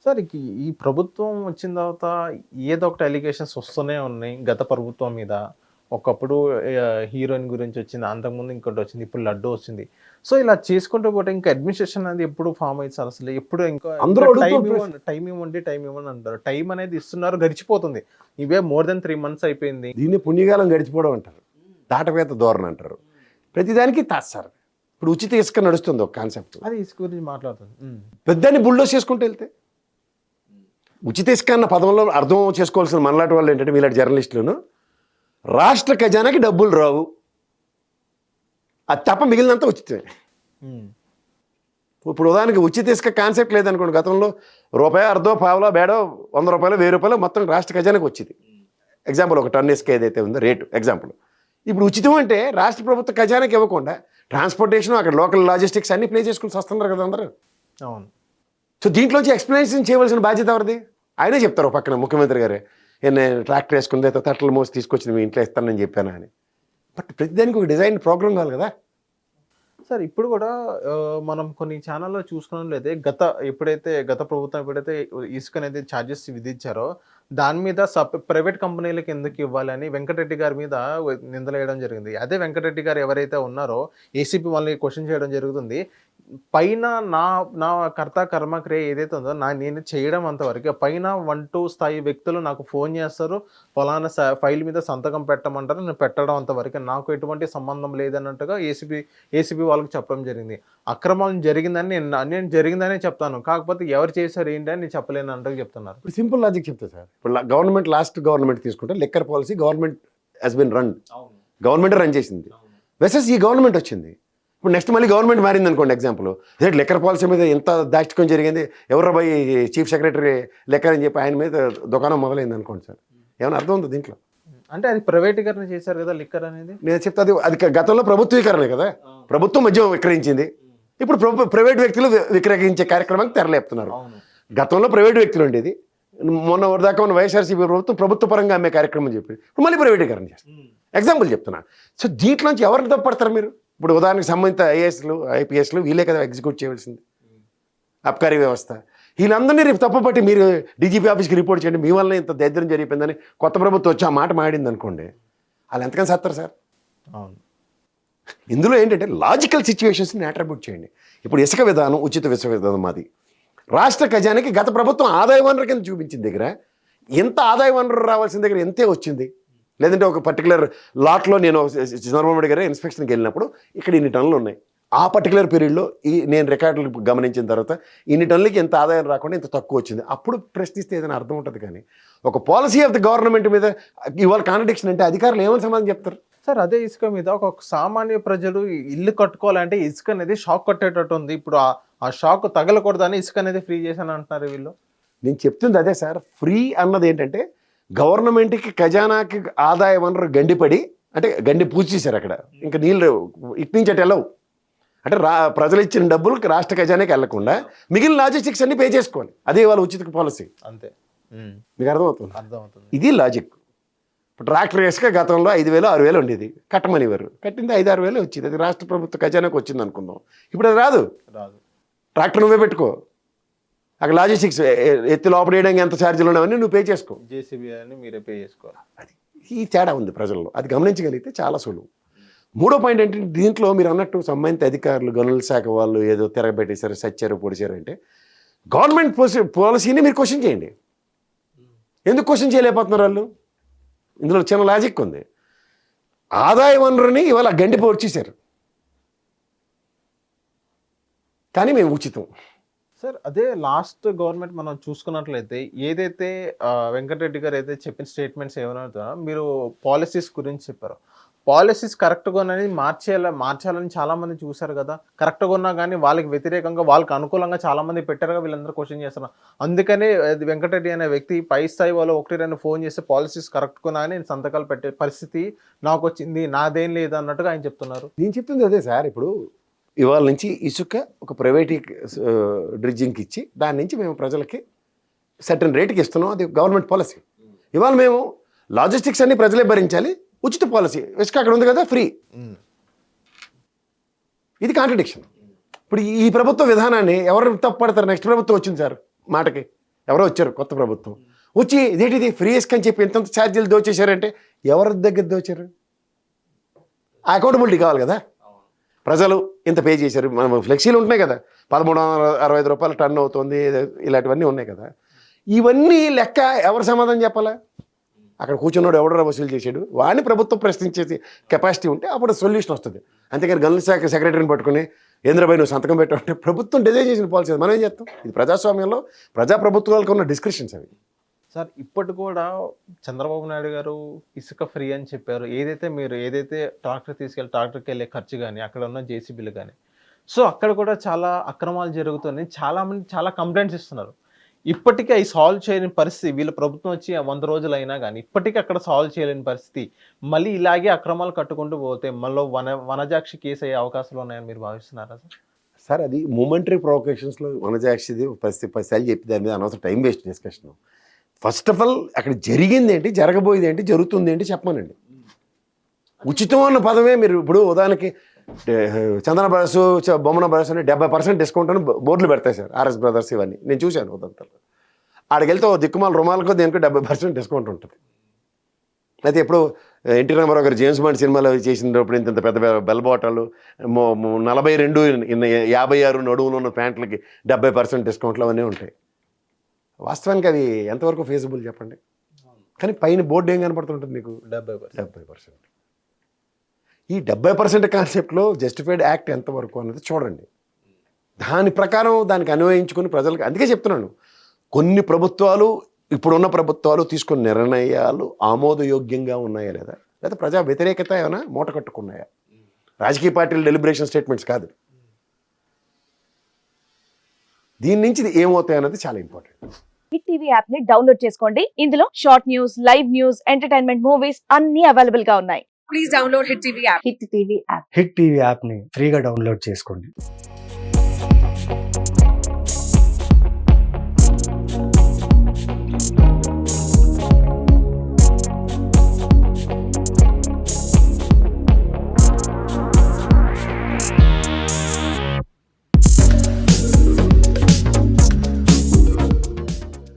Sir ఈ ప్రభుత్వం వచ్చిన తర్వాత ఏదో ఒకటి అలిగేషన్స్ వస్తూనే ఉన్నాయి గత ప్రభుత్వం మీద. ఒకప్పుడు హీరోయిన్ గురించి వచ్చింది. అంతకుముందు ఇంకోటి వచ్చింది. ఇప్పుడు లడ్డు వచ్చింది. సో, ఇలా చేసుకుంటూ పోతే ఇంకా అడ్మినిస్ట్రేషన్ అనేది ఎప్పుడు ఫార్మ్ అయిద్ది సార్ అసలు? ఎప్పుడు ఇంకా అందరూ ఇంకా అడుగుతున్న టైమ్ ఇవ్వండి, టైమ్ ఇవ్వండి అంటారు. టైమ్ అనేది ఇస్తున్నారు, గడిచిపోతుంది. ఇవే మోర్ దెన్ 3 మంత్స్ అయిపోయింది. దీన్ని పుణ్యకాలం గడిచిపోవడం అంటారు, దాటవేత ధోరణి అంటారు. ప్రతిదానికి తాస్తారు. ఇప్పుడు ఉచిత ఇసుక నడుస్తుంది ఒక కాన్సెప్ట్, అది ఇసుక గురించి మాట్లాడుతుంది. పెద్దాన్ని బుల్డోస్ చేసుకుంటూ వెళ్తే ఉచిత ఇసుక అన్న పదంలో అర్థం చేసుకోవాల్సిన మనలాంటి వాళ్ళు ఏంటంటే మీలాంటి జర్నలిస్టులను రాష్ట్ర ఖజానాకి డబ్బులు రావు, అది తప్ప మిగిలినంతా ఉచితమే. ఇప్పుడు ఉదాహరణకి ఉచిత ఇసుక కాన్సెప్ట్ లేదనుకోండి, గతంలో రూపాయి అర్ధో పావలో బేడో 100 రూపాయలు 1000 రూపాయలు మొత్తం రాష్ట్ర ఖజానాకి వచ్చేది. ఎగ్జాంపుల్ ఒక టన్ ఇసుక ఏదైతే ఉందో రేటు ఎగ్జాంపుల్. ఇప్పుడు ఉచితం అంటే రాష్ట్ర ప్రభుత్వ ఖజానాకి ఇవ్వకుండా ట్రాన్స్పోర్టేషన్ అక్కడ లోకల్ లాజిస్టిక్స్ అన్ని ప్లే చేసుకుని వస్తున్నారు కదా అందరూ. అవును. సో దీంట్లోంచి ఎక్స్ప్లెనేషన్ చేయవలసిన బాధ్యత ఎవరిది? ఆయనే చెప్తారు పక్కన ముఖ్యమంత్రి గారే, నేను ట్రాక్టర్ వేసుకుని లేదా తట్టలు మోసి తీసుకొచ్చి మీ ఇంట్లో ఇస్తానని చెప్పాను అని. బట్ ప్రతిదానికి ఒక డిజైన్ ప్రోగ్రామ్ కావాలి కదా సార్. ఇప్పుడు కూడా మనం కొన్ని ఛానల్లో చూసుకున్నట్లయితే గత ప్రభుత్వం ఎప్పుడైతే ఇసుక అనేది ఛార్జెస్ విధించారో దాని మీద ప్రైవేట్ కంపెనీలకు ఎందుకు ఇవ్వాలని వెంకటరెడ్డి గారి మీద నిందలేయడం జరిగింది. అదే వెంకటరెడ్డి గారు ఎవరైతే ఉన్నారో ఏసీపీ వాళ్ళని క్వశ్చన్ చేయడం జరుగుతుంది. పైన నా నా కర్త కర్మక్రియ ఏదైతే ఉందో నేను చేయడం అంతవరకు, పైన 1-2 స్థాయి వ్యక్తులు నాకు ఫోన్ చేస్తారు, ఫలానా ఫైల్ మీద సంతకం పెట్టమంటారు, నేను పెట్టడం అంతవరకు, నాకు ఎటువంటి సంబంధం లేదన్నట్టుగా ఏసీబీ వాళ్ళకి చెప్పడం జరిగింది. అక్రమం జరిగిందని నేను జరిగిందనే చెప్తాను, కాకపోతే ఎవరు చేశారు ఏంటి అని నేను చెప్పలేను అంటూ చెప్తున్నారు. ఇప్పుడు సింపుల్ లాజిక్ చెప్తా సార్. ఇప్పుడు లాస్ట్ గవర్నమెంట్ తీసుకుంటే liquor policy government has been run, government run చేసింది. వెసెస్ ఈ గవర్నమెంట్ వచ్చింది. ఇప్పుడు నెక్స్ట్ మళ్ళీ గవర్నమెంట్ మారింది అనుకోండి ఎగ్జాంపుల్, లిక్కర్ పాలసీ మీద ఎంత దాష్టికం జరిగింది, ఎవరో పోయి చీఫ్ సెక్రటరీ లెక్కర్ అని చెప్పి ఆయన మీద దుకాణం మొదలైంది అనుకోండి సార్. ఏమైనా అర్థం ఉంది దీంట్లో? అంటే అది ప్రైవేటీకరణ చేశారు కదా లిక్కర్ అనేది. నేను చెప్తా అది గతంలో ప్రభుత్వీకరణ కదా, ప్రభుత్వం మద్యం విక్రయించింది, ఇప్పుడు ప్రైవేట్ వ్యక్తులు విక్రయించే కార్యక్రమానికి తెరలేపుతున్నారు. గతంలో ప్రైవేట్ వ్యక్తులు ఉండేది, మొన్న దాకా ఉన్న వైఎస్ఆర్సీపీ ప్రభుత్వ పరంగా అమ్మే కార్యక్రమం చెప్పి ఇప్పుడు మళ్ళీ ప్రైవేటీకరణ చేస్తారు. ఎగ్జాంపుల్ చెప్తున్నా. సో దీంట్లోంచి ఎవరిని తప్పడతారు మీరు? ఇప్పుడు ఉదాహరణకు సంబంధిత ఐఏఎస్లు ఐపీఎస్లు వీళ్ళే కదా ఎగ్జిక్యూట్ చేయవలసింది, అబ్కారీ వ్యవస్థ. వీళ్ళందరినీ రేపు తప్పబట్టి మీరు డీజీపీ ఆఫీస్కి రిపోర్ట్ చేయండి, మీ వల్ల ఇంత దరిద్రం జరిగిపోయిందని కొత్త ప్రభుత్వం వచ్చి ఆ మాట మాడింది అనుకోండి, వాళ్ళు ఎంతకని సత్తారు సార్? అవును. ఇందులో ఏంటంటే లాజికల్ సిచ్యువేషన్స్ని అట్రిబ్యూట్ చేయండి. ఇప్పుడు ఇసుక విధానం, ఉచిత ఇసుక విధానం మాది రాష్ట్ర ఖజానాకి గత ప్రభుత్వం ఆదాయ వనరు కింద చూపించిన దగ్గర ఎంత ఆదాయ వనరు రావాల్సిన దగ్గర ఎంతే వచ్చింది. లేదంటే ఒక పర్టికులర్ లాట్లో నేను చంద్రబాబు నాయుడు గారు ఇన్స్పెక్షన్కి వెళ్ళినప్పుడు ఇక్కడ ఇన్ని టన్నులు ఉన్నాయి, ఆ పర్టికులర్ పీరియడ్లో నేను రికార్డులు గమనించిన తర్వాత ఇన్ని టన్నులకి ఎంత ఆదాయం రాకుండా ఇంత తక్కువ వచ్చింది, అప్పుడు ప్రశ్నిస్తే ఏదైనా అర్థం ఉంటుంది. కానీ ఒక పాలసీ ఆఫ్ ది గవర్నమెంట్ మీద ఇవాళ కాంట్రడిక్షన్ అంటే అధికారులు ఏమని సమాధానం చెప్తారు సార్? అదే ఇసుక మీద ఒక సామాన్య ప్రజలు ఇల్లు కట్టుకోవాలంటే ఇసుక అనేది షాక్ కొట్టేటట్టు ఉంది. ఇప్పుడు ఆ షాక్ తగలకూడదని ఇసుక అనేది ఫ్రీ చేశాను అంటున్నారు వీళ్ళు. నేను చెప్తుంది అదే సార్. ఫ్రీ అన్నది ఏంటంటే గవర్నమెంట్కి ఖజానాకి ఆదాయ వనరు గండిపడి, అంటే గండి పూజ చేశారు అక్కడ, ఇంకా నీళ్ళు ఇటు నుంచి అటు వెళ్ళవు. అంటే ప్రజలు ఇచ్చిన డబ్బులు రాష్ట్ర ఖజానాకి వెళ్లకుండా మిగిలిన లాజిస్టిక్స్ అన్ని పే చేసుకోవాలి. అదే వాళ్ళ ఉచిత పాలసీ. అంతే. మీకు అర్థమవుతుంది? అర్థమవుతుంది. ఇది లాజిక్. ఇప్పుడు ట్రాక్టర్ వేసుక గతంలో 5,000 6,000 ఉండేది, కట్టమనివారు, కట్టింది 5-6 వేలు వచ్చింది, అది రాష్ట్ర ప్రభుత్వ ఖజానాకి వచ్చింది అనుకుందాం. ఇప్పుడు అది రాదు. ట్రాక్టర్ నువ్వే పెట్టుకో, అక్కడ లాజిస్టిక్స్ ఎత్తి లోపల వేయడానికి ఎంత ఛార్జీలు ఉన్నాయని నువ్వు పే చేసుకో, జేసీబీ అని మీరే పే చేసుకోవాలి. అది ఈ తేడా ఉంది ప్రజల్లో, అది గమనించగలిగితే చాలా సులువు. మూడో పాయింట్ ఏంటంటే దీంట్లో మీరు అన్నట్టు సంబంధిత అధికారులు గనుల శాఖ వాళ్ళు ఏదో తిరగబెట్టేశారు, సచ్చారు, పొడిచారు అంటే గవర్నమెంట్ పాలసీని మీరు క్వశ్చన్ చేయండి. ఎందుకు క్వశ్చన్ చేయలేకపోతున్నారు వాళ్ళు? ఇందులో చిన్న లాజిక్ ఉంది. ఆదాయ వనరుని ఇవాళ గండిపో వచ్చేసారు, కానీ మేము ఉచితం. సార్ అదే లాస్ట్ గవర్నమెంట్ మనం చూసుకున్నట్లయితే ఏదైతే వెంకటరెడ్డి గారు అయితే చెప్పిన స్టేట్మెంట్స్ ఏమైనా మీరు పాలసీస్ గురించి చెప్పారు, పాలసీస్ కరెక్ట్గా అనేది మార్చాలని చాలామంది చూశారు కదా. కరెక్ట్గా ఉన్నా కానీ వాళ్ళకి వ్యతిరేకంగా వాళ్ళకి అనుకూలంగా చాలామంది పెట్టారుగా, వీళ్ళందరూ క్వశ్చన్ చేస్తున్నారు. అందుకనే వెంకటరెడ్డి అనే వ్యక్తి పై స్థాయి వాళ్ళు 1-2 ఫోన్ చేస్తే పాలసీస్ కరెక్ట్గా నేను సంతకాలు పెట్టే పరిస్థితి నాకు వచ్చింది, నాదేం లేదు అన్నట్టుగా ఆయన చెప్తున్నారు. నేను చెప్తుంది అదే సార్. ఇప్పుడు ఇవాళ నుంచి ఇసుక ఒక ప్రైవేట్ డ్రిడ్జింగ్కి ఇచ్చి దాని నుంచి మేము ప్రజలకి సర్టన్ రేటుకి ఇస్తున్నాం, అది గవర్నమెంట్ పాలసీ. ఇవాళ మేము లాజిస్టిక్స్ అన్ని ప్రజలే భరించాలి, ఉచిత పాలసీ. ఇసుక అక్కడ ఉంది కదా ఫ్రీ. ఇది కాంట్రడిక్షన్. ఇప్పుడు ఈ ప్రభుత్వ విధానాన్ని ఎవరు తప్పుపడతారు? నెక్స్ట్ ప్రభుత్వం వచ్చింది సార్ మాటకి, ఎవరో వచ్చారు కొత్త ప్రభుత్వం వచ్చి ఇదేంటిది ఫ్రీ ఇసుక అని చెప్పి ఇంత ఛార్జీలు దోచేశారంటే ఎవరి దగ్గర దోచారు? అకౌంటబిలిటీ కావాలి కదా. ప్రజలు ఇంత పే చేశారు, మనం ఫ్లెక్సీలు ఉంటున్నాయి కదా, 1365 రూపాయలు టన్ అవుతుంది, ఇలాంటివన్నీ ఉన్నాయి కదా. ఇవన్నీ లెక్క ఎవరు సమాధానం చెప్పాలా? అక్కడ కూర్చున్నాడు ఎవడో వసూలు చేశాడు, వాడిని ప్రభుత్వం ప్రశ్నించేసి కెపాసిటీ ఉంటే అప్పుడు సొల్యూషన్ వస్తుంది. అంతేకాని గనుల శాఖ సెక్రటరీని పట్టుకుని ఏంద్రబాయ్ నువ్వు సంతకం పెట్టాలంటే ప్రభుత్వం డిజైన్ చేసిన పాలసీ, మనం ఏం చేస్తాం? ఇది ప్రజాస్వామ్యంలో ప్రజాప్రభుత్వాలకు ఉన్న డిస్క్రిప్షన్స్ అవి. సార్ ఇప్పటి కూడా చంద్రబాబు నాయుడు గారు ఇసుక ఫ్రీ అని చెప్పారు. ఏదైతే ట్రాక్టర్కి వెళ్ళే ఖర్చు కానీ అక్కడ ఉన్న జేసీబీలు కానీ, సో అక్కడ కూడా చాలా అక్రమాలు జరుగుతున్నాయి. చాలా కంప్లైంట్స్ ఇస్తున్నారు. ఇప్పటికీ అవి సాల్వ్ చేయలేని పరిస్థితి, వీళ్ళ ప్రభుత్వం వచ్చి 100 రోజులు అయినా కానీ ఇప్పటికీ అక్కడ సాల్వ్ చేయలేని పరిస్థితి. మళ్ళీ ఇలాగే అక్రమాలు కట్టుకుంటూ పోతే మళ్ళీ వనజాక్షి కేసు అయ్యే అవకాశాలు ఉన్నాయని మీరు భావిస్తున్నారా సార్? సార్ అది మూమెంటరీ ప్రొవకేషన్స్లో వనజాక్షిది పరిస్థితి చెప్పి దాని మీద అనవసరం time waste discussion. First of all అక్కడ జరిగింది ఏంటి, జరగబోయేది ఏంటి, జరుగుతుంది ఏంటి చెప్పమనండి. ఉచితం అన్న పదమే మీరు ఇప్పుడు ఉదాహరణకి చందన బ్రదర్స్, బొమ్మన బ్రదర్స్ అని 70% డిస్కౌంట్ అని బోర్డులు పెడతాయి సార్, ఆర్ఎస్ బ్రదర్స్ ఇవన్నీ నేను చూశాను ఉదంతా. ఆడికి వెళ్తే దిక్కుమాల రుమాలకు దేనికో 70% డిస్కౌంట్ ఉంటుంది. అయితే ఎప్పుడు ఎన్టీ రామారావు గారు జేమ్స్ బాండ్ సినిమాలో చేసినప్పుడు ఇంత పెద్ద బెల్ బాటలు 42 56 నడువులు ఉన్న ప్యాంట్లకి 70% డిస్కౌంట్లు అవన్నీ ఉంటాయి. వాస్తవానికి అది ఎంతవరకు ఫీజిబుల్ చెప్పండి? కానీ పైన బోర్డు ఏం కనపడుతుంటుంది మీకు? 70%. ఈ 70% కాన్సెప్ట్లో జస్టిఫైడ్ యాక్ట్ ఎంతవరకు అన్నది చూడండి. దాని ప్రకారం దానికి అన్వయించుకుని ప్రజలకు, అందుకే చెప్తున్నాను కొన్ని ప్రభుత్వాలు ఇప్పుడున్న ప్రభుత్వాలు తీసుకున్న నిర్ణయాలు ఆమోదయోగ్యంగా ఉన్నాయా లేదా ప్రజా వ్యతిరేకత ఏమైనా మూట కట్టుకున్నాయా? రాజకీయ పార్టీల డెలిబరేషన్ స్టేట్మెంట్స్ కాదు. దీని నుంచి ఏమవుతాయి అన్నది చాలా ఇంపార్టెంట్. హిట్ టీవీ యాప్ ని డౌన్లోడ్ చేసుకోండి. ఇందులో short news, live news, entertainment movies అన్ని అవైలబుల్ గా ఉన్నాయి. Please download hit TV app. Hit TV app hit TV యాప్ని ఫ్రీగా డౌన్లోడ్ చేసుకోండి.